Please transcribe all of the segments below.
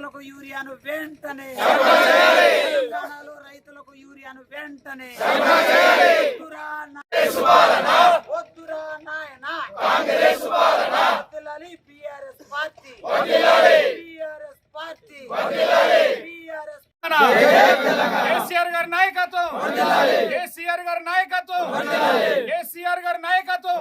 రైతులకు యూరియాను వెంటనే తెలంగాణలో రైతులకు యూరియాను వెంటనే వద్దురా నాయన వద్దులాలి బీఆర్ఎస్ పార్టీ బీఆర్ఎస్ పార్టీ బీఆర్ఎస్ కేసీఆర్ గారి నాయకత్వం కేసీఆర్ గారి నాయకత్వం కేసీఆర్ గారి నాయకత్వం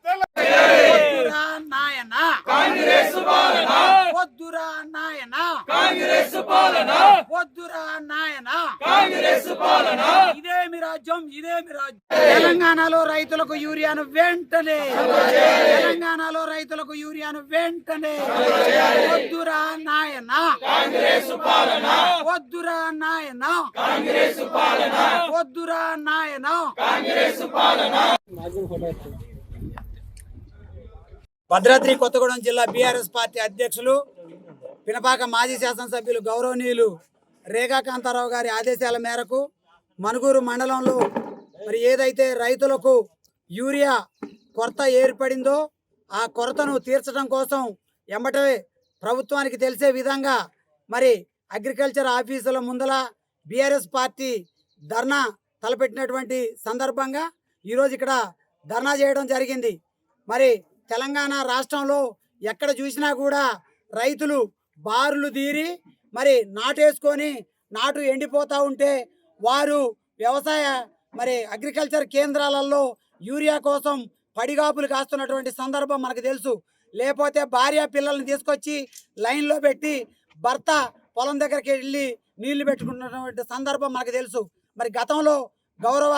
వద్దురా నాయన కాంగ్రెస్ పాలన వద్దురా నాయన కాంగ్రెస్ పాలన వద్దురా నాయన కాంగ్రెస్ పాలన ఇదేమి రాజ్యం ఇదేమి రాజ్యం తెలంగాణలో రైతులకు యూరియాను వెంటనే తెలంగాణలో రైతులకు యూరియాను వెంటనే వద్దురా నాయన కాంగ్రెస్ పాలన వద్దురా నాయన కాంగ్రెస్ పాలన వద్దురా నాయన కాంగ్రెస్ పాలన భద్రాద్రి కొత్తగూడెం జిల్లా బీఆర్ఎస్ పార్టీ అధ్యక్షులు పినపాక మాజీ శాసనసభ్యులు గౌరవనీయులు రేఖా కాంతారావు గారి ఆదేశాల మేరకు మనుగూరు మండలంలో మరి ఏదైతే రైతులకు యూరియా కొరత ఏర్పడిందో ఆ కొరతను తీర్చడం కోసం ఎంబటే ప్రభుత్వానికి తెలిసే విధంగా మరి అగ్రికల్చర్ ఆఫీసుల ముందల బీఆర్ఎస్ పార్టీ ధర్నా తలపెట్టినటువంటి సందర్భంగా ఈరోజు ఇక్కడ ధర్నా చేయడం జరిగింది. మరి తెలంగాణ రాష్ట్రంలో ఎక్కడ చూసినా కూడా రైతులు బారులు తీరి మరి నాటేసుకొని నాటు ఎండిపోతూ ఉంటే వారు వ్యవసాయ మరి అగ్రికల్చర్ కేంద్రాలలో యూరియా కోసం పడిగాపులు కాస్తున్నటువంటి సందర్భం మనకు తెలుసు. లేకపోతే భార్య పిల్లల్ని తీసుకొచ్చి లైన్లో పెట్టి భర్త పొలం దగ్గరికి వెళ్ళి నీళ్లు పెట్టుకున్నటువంటి సందర్భం మనకు తెలుసు. మరి గతంలో గౌరవ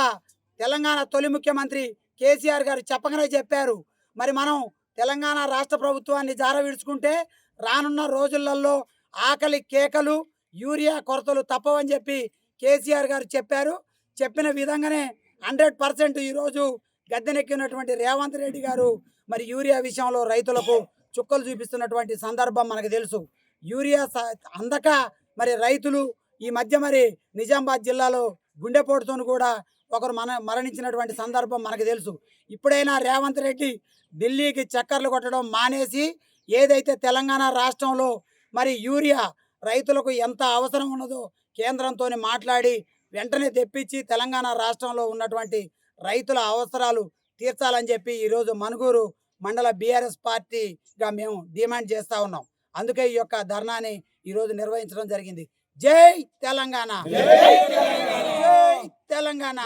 తెలంగాణ తొలి ముఖ్యమంత్రి కేసీఆర్ గారు చెప్పగానే చెప్పారు, మరి మనం తెలంగాణ రాష్ట్ర ప్రభుత్వాన్ని జార విడుచుకుంటే రానున్న రోజులలో ఆకలి కేకలు యూరియా కొరతలు తప్పవని చెప్పి కేసీఆర్ గారు చెప్పారు. చెప్పిన విధంగానే 100% ఈరోజు గద్దెనెక్కినటువంటి రేవంత్ రెడ్డి గారు మరి యూరియా విషయంలో రైతులకు చుక్కలు చూపిస్తున్నటువంటి సందర్భం మనకు తెలుసు. యూరియా అందక మరి రైతులు ఈ మధ్య మరి నిజామాబాద్ జిల్లాలో గుండెపోటుతో కూడా ఒకరు మరణించినటువంటి సందర్భం మనకు తెలుసు. ఇప్పుడైనా రేవంత్ రెడ్డి ఢిల్లీకి చక్కర్లు కొట్టడం మానేసి ఏదైతే తెలంగాణ రాష్ట్రంలో మరి యూరియా రైతులకు ఎంత అవసరం ఉన్నదో కేంద్రంతో మాట్లాడి వెంటనే తెప్పించి తెలంగాణ రాష్ట్రంలో ఉన్నటువంటి రైతుల అవసరాలు తీర్చాలని చెప్పి ఈరోజు మనుగూరు మండల బీఆర్ఎస్ పార్టీగా మేము డిమాండ్ చేస్తూ ఉన్నాం. అందుకే ఈ యొక్క ధర్నాని ఈరోజు నిర్వహించడం జరిగింది. జై తెలంగాణ, జై తెలంగాణ.